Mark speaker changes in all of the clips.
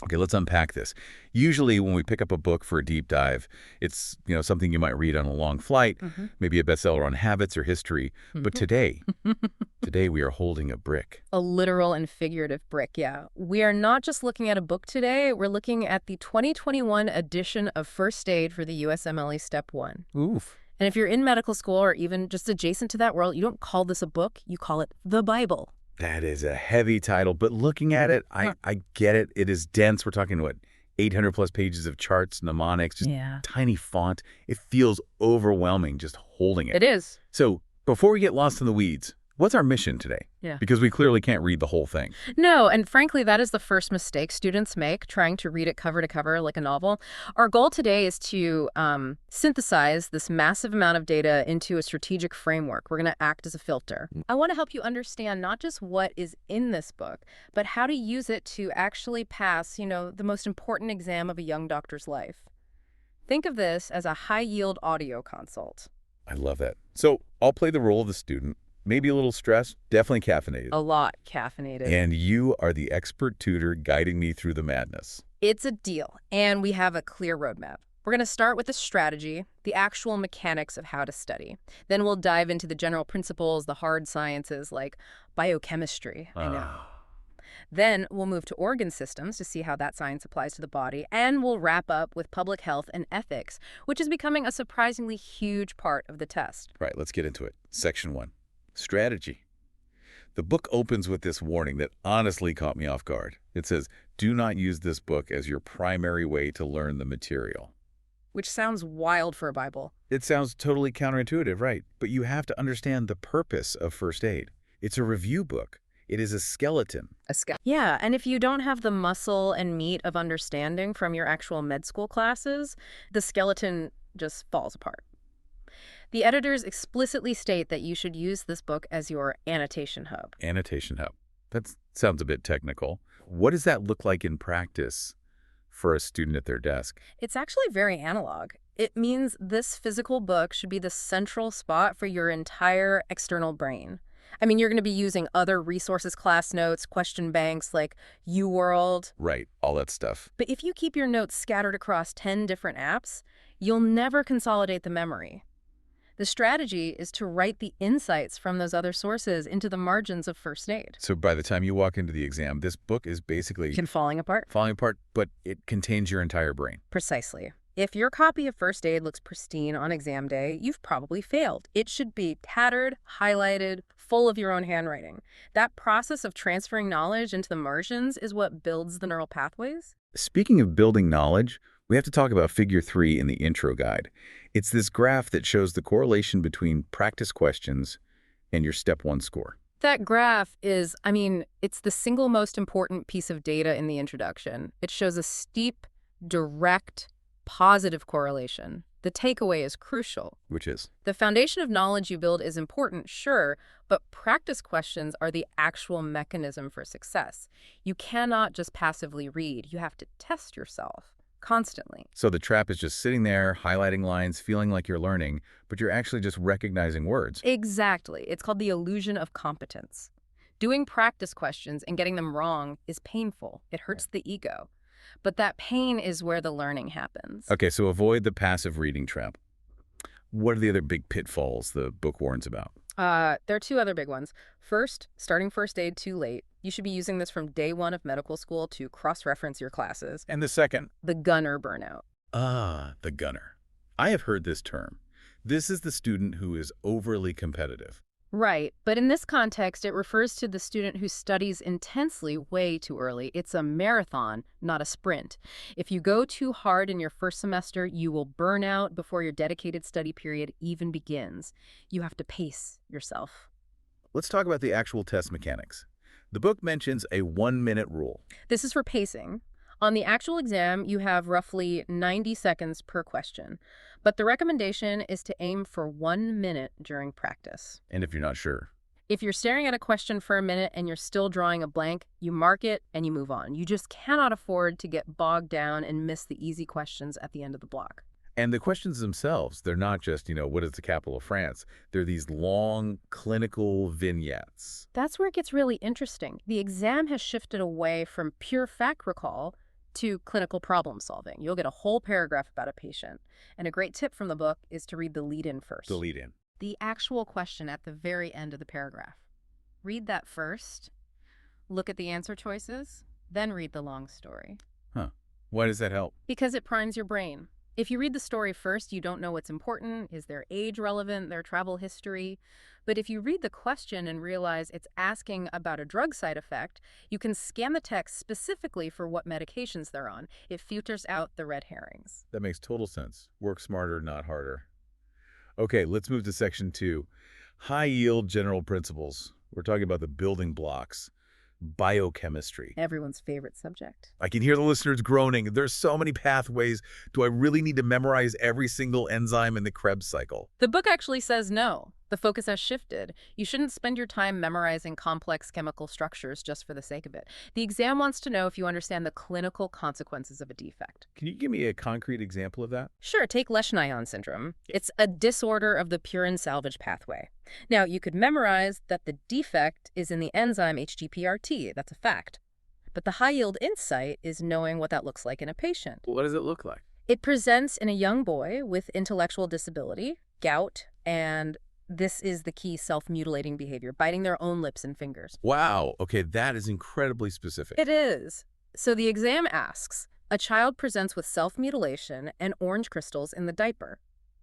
Speaker 1: Okay, let's unpack this. Usually when we pick up a book for a deep dive, it's, something you might read on a long flight, maybe a bestseller on habits or history. But today we are holding a brick.
Speaker 2: A literal and figurative brick, yeah. We are not just looking at a book today, we're looking at the 2021 edition of First Aid for the USMLE Step 1.
Speaker 1: Oof.
Speaker 2: And if you're in medical school or even just adjacent to that world, you don't call this a book, you call it the Bible.
Speaker 1: That is a heavy title, but looking at it, I get it. It is dense. We're talking, 800 plus pages of charts, mnemonics, just tiny font. It feels overwhelming just holding it.
Speaker 2: It is.
Speaker 1: So before we get lost in the weeds, what's our mission today?
Speaker 2: Yeah.
Speaker 1: Because we clearly can't read the whole thing.
Speaker 2: No, and frankly, that is the first mistake students make, trying to read it cover to cover like a novel. Our goal today is to synthesize this massive amount of data into a strategic framework. We're going to act as a filter. I want to help you understand not just what is in this book, but how to use it to actually pass, the most important exam of a young doctor's life. Think of this as a high-yield audio consult.
Speaker 1: I love that. So I'll play the role of the student. Maybe a little stressed, definitely caffeinated.
Speaker 2: A lot caffeinated.
Speaker 1: And you are the expert tutor guiding me through the madness.
Speaker 2: It's a deal, and we have a clear roadmap. We're going to start with the strategy, the actual mechanics of how to study. Then we'll dive into the general principles, the hard sciences like biochemistry. I know. Then we'll move to organ systems to see how that science applies to the body, and we'll wrap up with public health and ethics, which is becoming a surprisingly huge part of the test.
Speaker 1: Right, let's get into it. Section 1. Strategy. The book opens with this warning that honestly caught me off guard. It says, do not use this book as your primary way to learn the material.
Speaker 2: Which sounds wild for a Bible.
Speaker 1: It sounds totally counterintuitive, right? But you have to understand the purpose of First Aid. It's a review book. It is a skeleton.
Speaker 2: Yeah, and if you don't have the muscle and meat of understanding from your actual med school classes, the skeleton just falls apart. The editors explicitly state that you should use this book as your annotation hub.
Speaker 1: Annotation hub. That sounds a bit technical. What does that look like in practice for a student at their desk?
Speaker 2: It's actually very analog. It means this physical book should be the central spot for your entire external brain. I mean, you're going to be using other resources, class notes, question banks like UWorld.
Speaker 1: Right, all that stuff.
Speaker 2: But if you keep your notes scattered across 10 different apps, you'll never consolidate the memory. The strategy is to write the insights from those other sources into the margins of First Aid.
Speaker 1: So by the time you walk into the exam, this book is basically
Speaker 2: falling apart,
Speaker 1: but it contains your entire brain.
Speaker 2: Precisely. If your copy of First Aid looks pristine on exam day, you've probably failed. It should be tattered, highlighted, full of your own handwriting. That process of transferring knowledge into the margins is what builds the neural pathways.
Speaker 1: Speaking of building knowledge, we have to talk about Figure 3 in the intro guide. It's this graph that shows the correlation between practice questions and your Step 1 score.
Speaker 2: That graph is, it's the single most important piece of data in the introduction. It shows a steep, direct, positive correlation. The takeaway is crucial.
Speaker 1: Which is?
Speaker 2: The foundation of knowledge you build is important, sure, but practice questions are the actual mechanism for success. You cannot just passively read. You have to test yourself. Constantly.
Speaker 1: So the trap is just sitting there, highlighting lines, feeling like you're learning, but you're actually just recognizing words.
Speaker 2: Exactly. It's called the illusion of competence. Doing practice questions and getting them wrong is painful. It hurts the ego. But that pain is where the learning happens.
Speaker 1: Okay, so avoid the passive reading trap. What are the other big pitfalls the book warns about?
Speaker 2: There are two other big ones. First, starting First Aid too late. You should be using this from day one of medical school to cross-reference your classes.
Speaker 1: And the second?
Speaker 2: The gunner burnout.
Speaker 1: The gunner. I have heard this term. This is the student who is overly competitive.
Speaker 2: Right, but in this context, it refers to the student who studies intensely way too early. It's a marathon, not a sprint. If you go too hard in your first semester, you will burn out before your dedicated study period even begins. You have to pace yourself.
Speaker 1: Let's talk about the actual test mechanics. The book mentions a 1-minute rule.
Speaker 2: This is for pacing. On the actual exam, you have roughly 90 seconds per question. But the recommendation is to aim for 1 minute during practice.
Speaker 1: And if you're not sure?
Speaker 2: If you're staring at a question for a minute and you're still drawing a blank, you mark it and you move on. You just cannot afford to get bogged down and miss the easy questions at the end of the block.
Speaker 1: And the questions themselves, they're not just, what is the capital of France? They're these long clinical vignettes.
Speaker 2: That's where it gets really interesting. The exam has shifted away from pure fact recall to clinical problem solving. You'll get a whole paragraph about a patient. And a great tip from the book is to read the lead-in first.
Speaker 1: The lead-in.
Speaker 2: The actual question at the very end of the paragraph. Read that first, look at the answer choices, then read the long story.
Speaker 1: Huh. Why does that help?
Speaker 2: Because it primes your brain. If you read the story first, you don't know what's important. Is their age relevant, their travel history? But if you read the question and realize it's asking about a drug side effect, you can scan the text specifically for what medications they're on. It filters out the red herrings.
Speaker 1: That makes total sense. Work smarter, not harder. Okay, let's move to section 2. High-yield general principles. We're talking about the building blocks. Biochemistry.
Speaker 2: Everyone's favorite subject.
Speaker 1: I can hear the listeners groaning. There's so many pathways. Do I really need to memorize every single enzyme in the Krebs cycle?
Speaker 2: The book actually says no. The focus has shifted. You shouldn't spend your time memorizing complex chemical structures just for the sake of it. The exam wants to know if you understand the clinical consequences of a defect.
Speaker 1: Can you give me a concrete example of that?
Speaker 2: Sure, take Lesch-Nyhan syndrome. It's a disorder of the purine salvage pathway. Now, you could memorize that the defect is in the enzyme HGPRT. That's a fact. But the high-yield insight is knowing what that looks like in a patient.
Speaker 1: What does it look like?
Speaker 2: It presents in a young boy with intellectual disability, gout, and this is the key self-mutilating behavior, biting their own lips and fingers.
Speaker 1: Wow. Okay, that is incredibly specific.
Speaker 2: It is. So the exam asks, a child presents with self-mutilation and orange crystals in the diaper.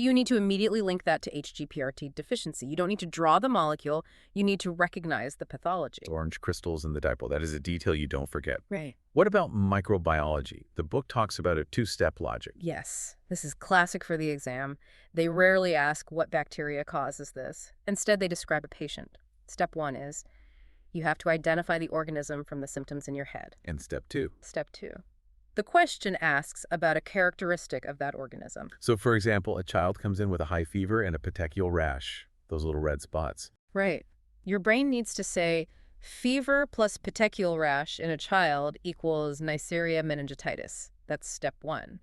Speaker 2: You need to immediately link that to HGPRT deficiency. You don't need to draw the molecule. You need to recognize the pathology.
Speaker 1: Orange crystals in the dipole. That is a detail you don't forget.
Speaker 2: Right.
Speaker 1: What about microbiology? The book talks about a two-step logic.
Speaker 2: Yes, this is classic for the exam. They rarely ask what bacteria causes this. Instead, they describe a patient. Step 1 is you have to identify the organism from the symptoms in your head.
Speaker 1: And step 2?
Speaker 2: Step 2. The question asks about a characteristic of that organism.
Speaker 1: So, for example, a child comes in with a high fever and a petechial rash, those little red spots.
Speaker 2: Right. Your brain needs to say, fever plus petechial rash in a child equals Neisseria meningitis. That's step 1.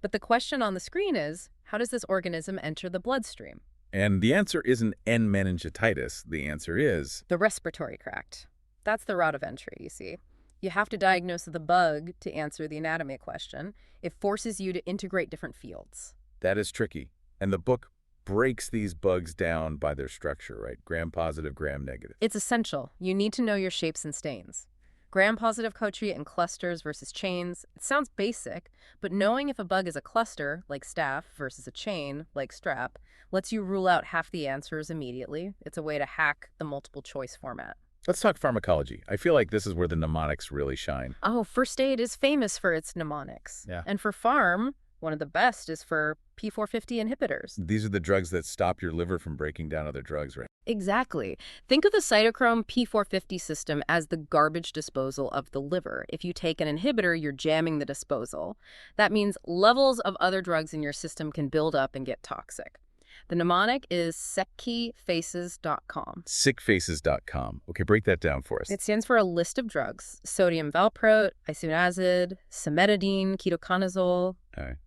Speaker 2: But the question on the screen is, how does this organism enter the bloodstream?
Speaker 1: And the answer isn't N meningitis. The answer is
Speaker 2: the respiratory tract. That's the route of entry, you see. You have to diagnose the bug to answer the anatomy question. It forces you to integrate different fields.
Speaker 1: That is tricky. And the book breaks these bugs down by their structure, right? Gram-positive, gram-negative.
Speaker 2: It's essential. You need to know your shapes and stains. Gram-positive co-treat in clusters versus chains. It sounds basic, but knowing if a bug is a cluster, like staph, versus a chain, like strap, lets you rule out half the answers immediately. It's a way to hack the multiple choice format.
Speaker 1: Let's talk pharmacology. I feel like this is where the mnemonics really shine.
Speaker 2: Oh, first aid is famous for its mnemonics.
Speaker 1: Yeah.
Speaker 2: And for pharm, one of the best is for P450 inhibitors.
Speaker 1: These are the drugs that stop your liver from breaking down other drugs, right?
Speaker 2: Exactly. Think of the cytochrome P450 system as the garbage disposal of the liver. If you take an inhibitor, you're jamming the disposal. That means levels of other drugs in your system can build up and get toxic. The mnemonic is sickfaces.com.
Speaker 1: Sickfaces.com. Okay, break that down for us.
Speaker 2: It stands for a list of drugs: sodium valproate, isoniazid, cimetidine, ketoconazole,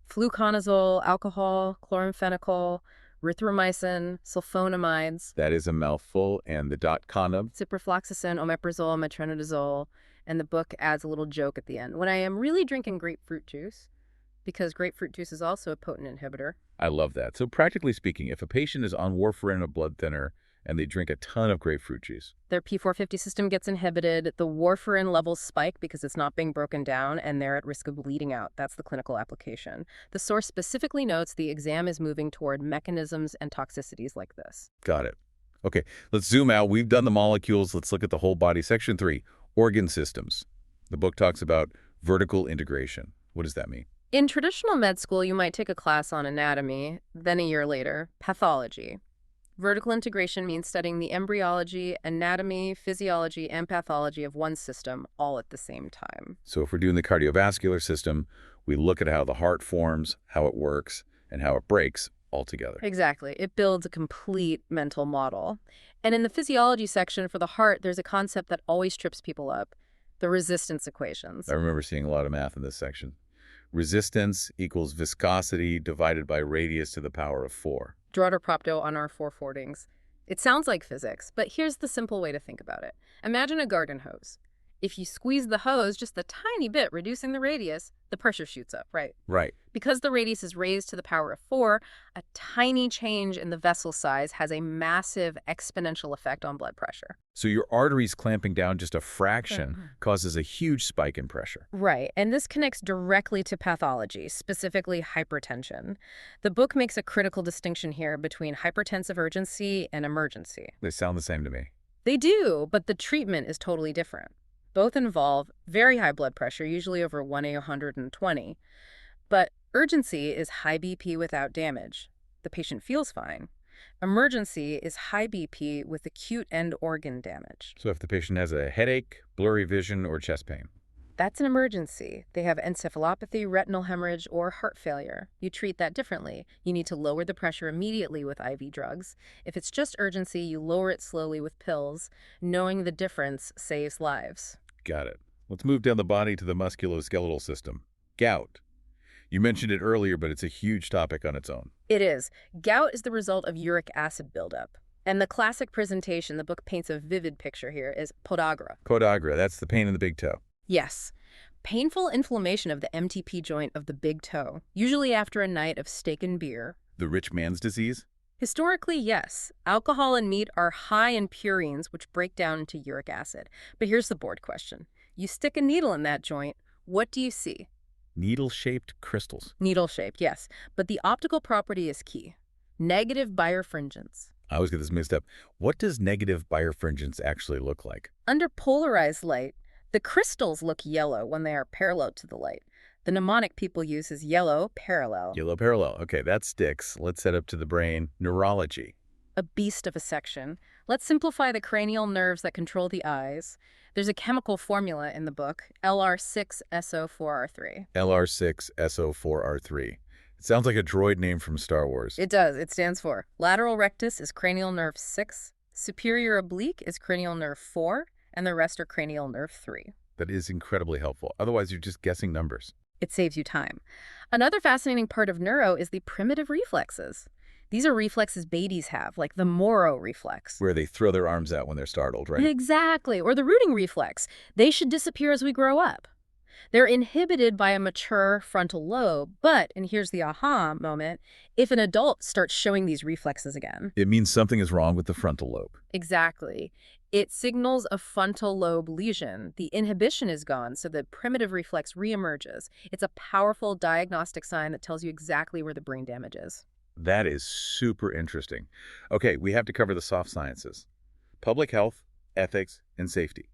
Speaker 2: fluconazole, alcohol, chloramphenicol, erythromycin, sulfonamides.
Speaker 1: That is a mouthful. And the .conub?
Speaker 2: Ciprofloxacin, omeprazole, metronidazole. And the book adds a little joke at the end. When I am really drinking grapefruit juice, because grapefruit juice is also a potent inhibitor.
Speaker 1: I love that. So practically speaking, if a patient is on warfarin or blood thinner and they drink a ton of grapefruit juice,
Speaker 2: their P450 system gets inhibited, the warfarin levels spike because it's not being broken down, and they're at risk of bleeding out. That's the clinical application. The source specifically notes the exam is moving toward mechanisms and toxicities like this.
Speaker 1: Got it. Okay, let's zoom out. We've done the molecules. Let's look at the whole body. Section 3, organ systems. The book talks about vertical integration. What does that mean?
Speaker 2: In traditional med school, you might take a class on anatomy, then a year later, pathology. Vertical integration means studying the embryology, anatomy, physiology, and pathology of one system all at the same time.
Speaker 1: So if we're doing the cardiovascular system, we look at how the heart forms, how it works, and how it breaks all together.
Speaker 2: Exactly. It builds a complete mental model. And in the physiology section for the heart, there's a concept that always trips people up: the resistance equations.
Speaker 1: I remember seeing a lot of math in this section. Resistance equals viscosity divided by radius to the power of 4.
Speaker 2: Draw propto on our 4 fordings. It sounds like physics, but here's the simple way to think about it. Imagine a garden hose. If you squeeze the hose just a tiny bit, reducing the radius, the pressure shoots up, right?
Speaker 1: Right.
Speaker 2: Because the radius is raised to the power of 4, a tiny change in the vessel size has a massive exponential effect on blood pressure.
Speaker 1: So your arteries clamping down just a fraction causes a huge spike in pressure.
Speaker 2: Right, and this connects directly to pathology, specifically hypertension. The book makes a critical distinction here between hypertensive urgency and emergency.
Speaker 1: They sound the same to me.
Speaker 2: They do, but the treatment is totally different. Both involve very high blood pressure, usually over 1/120. But urgency is high BP without damage. The patient feels fine. Emergency is high BP with acute end organ damage.
Speaker 1: So if the patient has a headache, blurry vision, or chest pain.
Speaker 2: That's an emergency. They have encephalopathy, retinal hemorrhage, or heart failure. You treat that differently. You need to lower the pressure immediately with IV drugs. If it's just urgency, you lower it slowly with pills. Knowing the difference saves lives.
Speaker 1: Got it. Let's move down the body to the musculoskeletal system. Gout. You mentioned it earlier, but it's a huge topic on its own.
Speaker 2: It is. Gout is the result of uric acid buildup. And the classic presentation, the book paints a vivid picture here, is podagra.
Speaker 1: Podagra, that's the pain in the big toe.
Speaker 2: Yes. Painful inflammation of the MTP joint of the big toe, usually after a night of steak and beer.
Speaker 1: The rich man's disease?
Speaker 2: Historically, yes. Alcohol and meat are high in purines, which break down into uric acid. But here's the board question. You stick a needle in that joint, what do you see?
Speaker 1: Needle-shaped crystals.
Speaker 2: Needle-shaped, yes. But the optical property is key. Negative birefringence.
Speaker 1: I always get this mixed up. What does negative birefringence actually look like?
Speaker 2: Under polarized light, the crystals look yellow when they are parallel to the light. The mnemonic people use is yellow parallel.
Speaker 1: Yellow parallel. Okay, that sticks. Let's head up to the brain. Neurology.
Speaker 2: A beast of a section. Let's simplify the cranial nerves that control the eyes. There's a chemical formula in the book, LR6SO4R3.
Speaker 1: LR6SO4R3. It sounds like a droid name from Star Wars.
Speaker 2: It does. It stands for lateral rectus is cranial nerve 6, superior oblique is cranial nerve 4, and the rest are cranial nerve 3.
Speaker 1: That is incredibly helpful. Otherwise, you're just guessing numbers.
Speaker 2: It saves you time. Another fascinating part of neuro is the primitive reflexes. These are reflexes babies have, like the Moro reflex.
Speaker 1: Where they throw their arms out when they're startled, right?
Speaker 2: Exactly. Or the rooting reflex. They should disappear as we grow up. They're inhibited by a mature frontal lobe, but, and here's the aha moment, if an adult starts showing these reflexes again.
Speaker 1: It means something is wrong with the frontal lobe.
Speaker 2: Exactly. It signals a frontal lobe lesion. The inhibition is gone, so the primitive reflex reemerges. It's a powerful diagnostic sign that tells you exactly where the brain damage is.
Speaker 1: That is super interesting. Okay, we have to cover the soft sciences. Public health, ethics, and safety.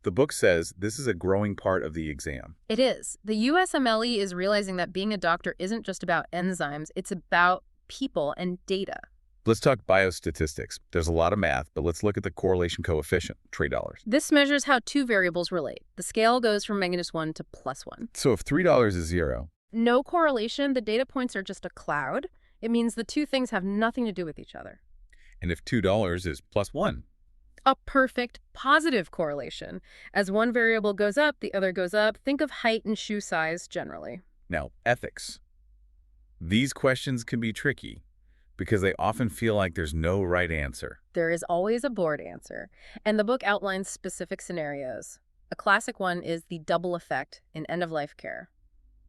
Speaker 1: The book says this is a growing part of the exam.
Speaker 2: It is. The USMLE is realizing that being a doctor isn't just about enzymes, it's about people and data.
Speaker 1: Let's talk biostatistics. There's a lot of math, but let's look at the correlation coefficient, trade dollars.
Speaker 2: This measures how two variables relate. The scale goes from -1 to +1.
Speaker 1: So if $3 is 0.
Speaker 2: No correlation, the data points are just a cloud. It means the two things have nothing to do with each other.
Speaker 1: And if $2 is +1.
Speaker 2: A perfect positive correlation. As one variable goes up, the other goes up. Think of height and shoe size generally.
Speaker 1: Now, ethics. These questions can be tricky because they often feel like there's no right answer.
Speaker 2: There is always a board answer, and the book outlines specific scenarios. A classic one is the double effect in end-of-life care.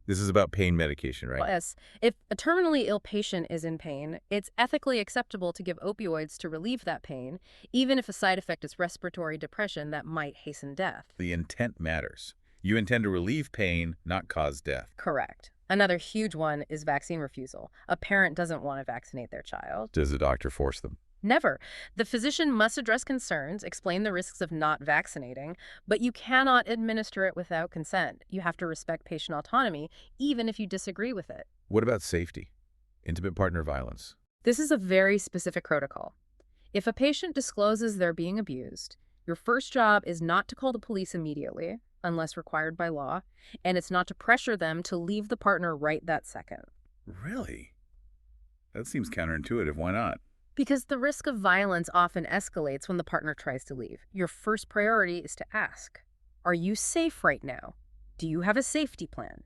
Speaker 1: This is about pain medication, right?
Speaker 2: Yes. If a terminally ill patient is in pain, it's ethically acceptable to give opioids to relieve that pain, even if a side effect is respiratory depression that might hasten death.
Speaker 1: The intent matters. You intend to relieve pain, not cause death.
Speaker 2: Correct. Another huge one is vaccine refusal. A parent doesn't want to vaccinate their child.
Speaker 1: Does the doctor force them?
Speaker 2: Never. The physician must address concerns, explain the risks of not vaccinating, but you cannot administer it without consent. You have to respect patient autonomy, even if you disagree with it.
Speaker 1: What about safety? Intimate partner violence.
Speaker 2: This is a very specific protocol. If a patient discloses they're being abused, your first job is not to call the police immediately, unless required by law, and it's not to pressure them to leave the partner right that second.
Speaker 1: Really? That seems counterintuitive. Why not?
Speaker 2: Because the risk of violence often escalates when the partner tries to leave. Your first priority is to ask, are you safe right now? Do you have a safety plan?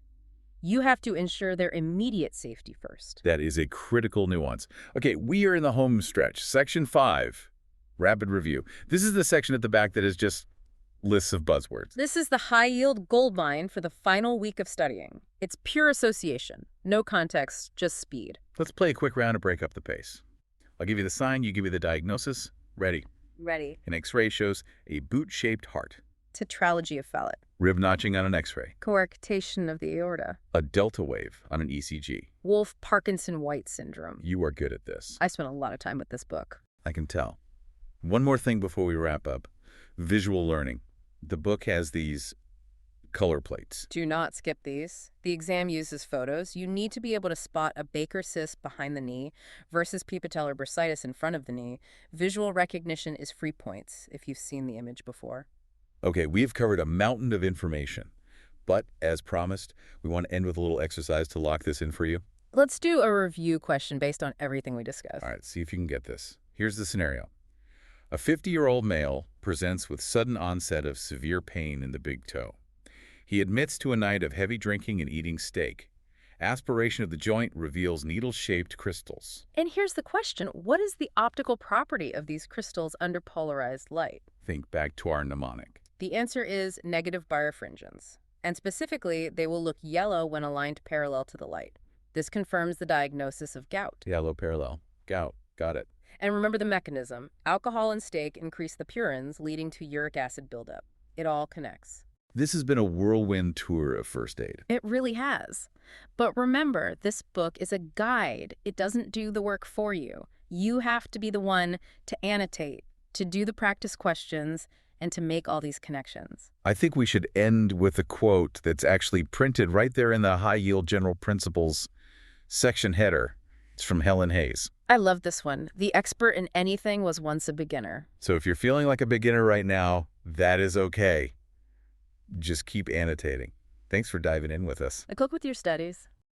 Speaker 2: You have to ensure their immediate safety first.
Speaker 1: That is a critical nuance. Okay, we are in the home stretch. Section 5, rapid review. This is the section at the back that is just lists of buzzwords.
Speaker 2: This is the high-yield gold mine for the final week of studying. It's pure association. No context, just speed.
Speaker 1: Let's play a quick round to break up the pace. I'll give you the sign, you give me the diagnosis. Ready.
Speaker 2: Ready.
Speaker 1: An X-ray shows a boot-shaped heart.
Speaker 2: Tetralogy of Fallot.
Speaker 1: Rib notching on an X-ray.
Speaker 2: Coarctation of the aorta.
Speaker 1: A delta wave on an ECG.
Speaker 2: Wolff-Parkinson-White syndrome.
Speaker 1: You are good at this.
Speaker 2: I spent a lot of time with this book.
Speaker 1: I can tell. One more thing before we wrap up. Visual learning. The book has these color plates.
Speaker 2: Do not skip these. The exam uses photos. You need to be able to spot a Baker cyst behind the knee versus pepatellar bursitis in front of the knee. Visual recognition is free points if you've seen the image before.
Speaker 1: Okay, we've covered a mountain of information. But, as promised, we want to end with a little exercise to lock this in for you.
Speaker 2: Let's do a review question based on everything we discussed.
Speaker 1: All right, see if you can get this. Here's the scenario. A 50-year-old male presents with sudden onset of severe pain in the big toe. He admits to a night of heavy drinking and eating steak. Aspiration of the joint reveals needle-shaped crystals.
Speaker 2: And here's the question. What is the optical property of these crystals under polarized light?
Speaker 1: Think back to our mnemonic.
Speaker 2: The answer is negative birefringence. And specifically, they will look yellow when aligned parallel to the light. This confirms the diagnosis of gout.
Speaker 1: Yellow parallel. Gout. Got it.
Speaker 2: And remember the mechanism. Alcohol and steak increase the purines, leading to uric acid buildup. It all connects.
Speaker 1: This has been a whirlwind tour of first aid.
Speaker 2: It really has. But remember, this book is a guide. It doesn't do the work for you. You have to be the one to annotate, to do the practice questions, and to make all these connections.
Speaker 1: I think we should end with a quote that's actually printed right there in the high-yield general principles section header. It's from Helen Hayes.
Speaker 2: I love this one. The expert in anything was once a beginner.
Speaker 1: So if you're feeling like a beginner right now, that is okay. Just keep annotating. Thanks for diving in with us.
Speaker 2: Good luck with your studies.